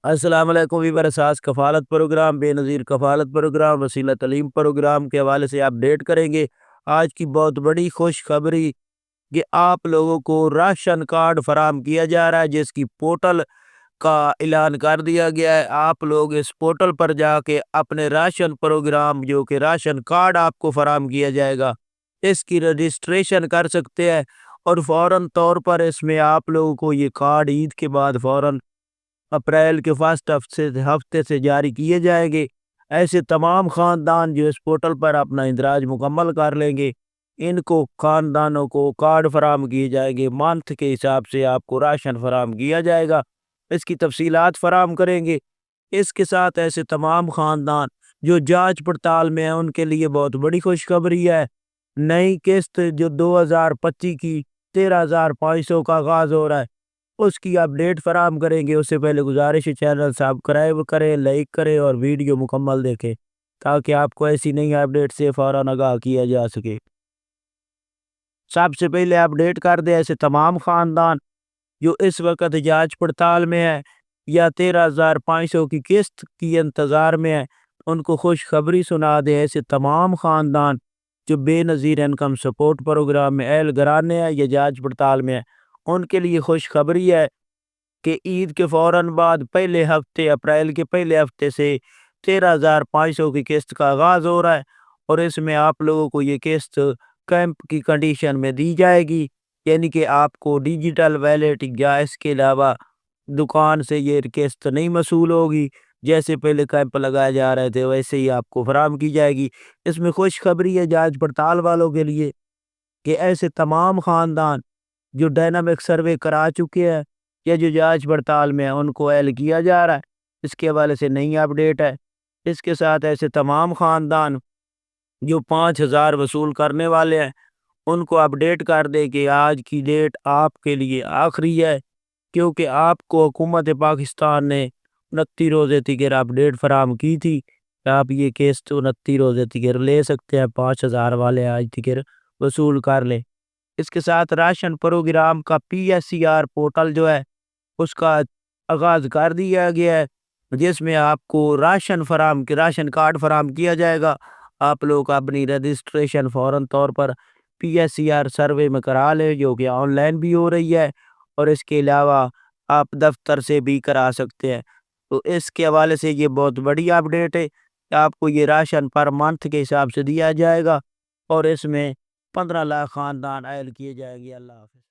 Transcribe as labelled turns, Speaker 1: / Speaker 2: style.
Speaker 1: السلام علیکم ویور اساس کفالت پروگرام بے نظیر کفالت پروگرام وسیلہ تعلیم پروگرام کے حوالے سے اپ ڈیٹ کریں گے۔ آج کی بہت بڑی خوشخبری کہ آپ لوگوں کو راشن کارڈ فراہم کیا جا رہا ہے، جس کی پورٹل کا اعلان کر دیا گیا ہے۔ آپ لوگ اس پورٹل پر جا کے اپنے راشن پروگرام جو کہ راشن کارڈ آپ کو فراہم کیا جائے گا، اس کی رجسٹریشن کر سکتے ہیں، اور فوراً طور پر اس میں آپ لوگوں کو یہ کارڈ عید کے بعد فوراً اپریل کے فرسٹ ہفتے سے جاری کیے جائیں گے۔ ایسے تمام خاندان جو اس پورٹل پر اپنا اندراج مکمل کر لیں گے، ان کو خاندانوں کو کارڈ فراہم کیے جائیں گے، منتھ کے حساب سے آپ کو راشن فراہم کیا جائے گا، اس کی تفصیلات فراہم کریں گے۔ اس کے ساتھ ایسے تمام خاندان جو جانچ پڑتال میں ہیں، ان کے لیے بہت بڑی خوشخبری ہے۔ نئی قسط جو 2025 کی 13,500 کا آغاز ہو رہا ہے، اس کی اپڈیٹ فراہم کریں گے۔ اس سے پہلے گزارش ہے چینل سبسکرائب کریں، لائک کریں اور ویڈیو مکمل دیکھیں تاکہ آپ کو ایسی نئی اپڈیٹ سے فوراً آگاہ کیا جا سکے۔ سب سے پہلے اپڈیٹ کر دیں ایسے تمام خاندان جو اس وقت جانچ پڑتال میں ہے یا 13,500 کی قسط کی انتظار میں ہے، ان کو خوشخبری سنا دیں۔ ایسے تمام خاندان جو بے نظیر انکم سپورٹ پروگرام میں اہل گرانے ہیں یا جانچ پڑتال میں ہے، ان کے لیے خوشخبری ہے کہ عید کے فوراً بعد پہلے ہفتے اپریل کے پہلے ہفتے سے 13,500 کی قسط کا آغاز ہو رہا ہے، اور اس میں آپ لوگوں کو یہ قسط کیمپ کی کنڈیشن میں دی جائے گی، یعنی کہ آپ کو ڈیجیٹل ویلیٹ یا اس کے علاوہ دکان سے یہ قسط نہیں موصول ہوگی۔ جیسے پہلے کیمپ لگائے جا رہے تھے ویسے ہی آپ کو فراہم کی جائے گی۔ اس میں خوشخبری ہے جانچ پڑتال والوں کے لیے کہ ایسے تمام خاندان جو ڈائنامک سروے کرا چکے ہیں یا جو جانچ پڑتال میں ان کو اہل کیا جا رہا ہے، اس کے حوالے سے نئی اپڈیٹ ہے۔ اس کے ساتھ ایسے تمام خاندان جو 5,000 وصول کرنے والے ہیں، ان کو اپڈیٹ کر دے کہ آج کی ڈیٹ آپ کے لیے آخری ہے، کیونکہ آپ کو حکومت پاکستان نے 29 روزے تک اپڈیٹ فراہم کی تھی کہ آپ یہ قسط 29 روزے تک لے سکتے ہیں۔ 5,000 والے آج تک وصول کر لیں۔ اس کے ساتھ راشن پروگرام کا PSER پورٹل جو ہے اس کا آغاز کر دیا گیا ہے، جس میں آپ کو راشن کارڈ فراہم کیا جائے گا۔ آپ لوگ اپنی رجسٹریشن فوراً طور پر PSER سروے میں کرا لیں، جو کہ آن لائن بھی ہو رہی ہے، اور اس کے علاوہ آپ دفتر سے بھی کرا سکتے ہیں۔ تو اس کے حوالے سے یہ بہت بڑی اپڈیٹ ہے کہ آپ کو یہ راشن پر منتھ کے حساب سے دیا جائے گا، اور اس میں 15 لاکھ خاندان اہل کیے جائیں گے۔ اللہ حافظ۔